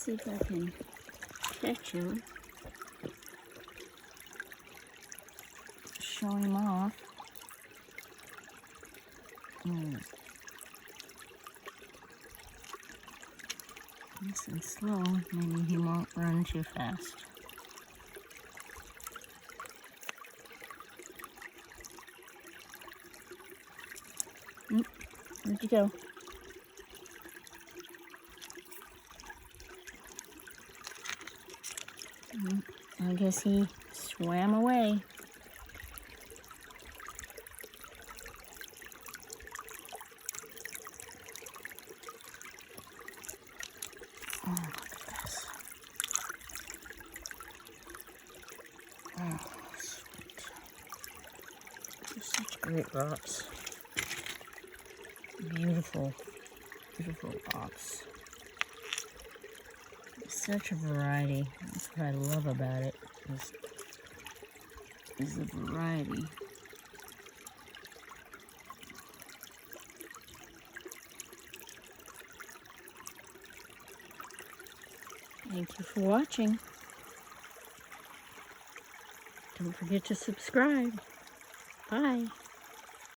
see if I can catch him. Show him off. Nice and slow, maybe he won't run too fast. Where'd you go? I guess he swam away. Oh, look at this. Oh, sweet. They're such great rocks. Beautiful, beautiful rocks. Such a variety. That's what I love about it, is the variety. Thank you for watching. Don't forget to subscribe. Bye.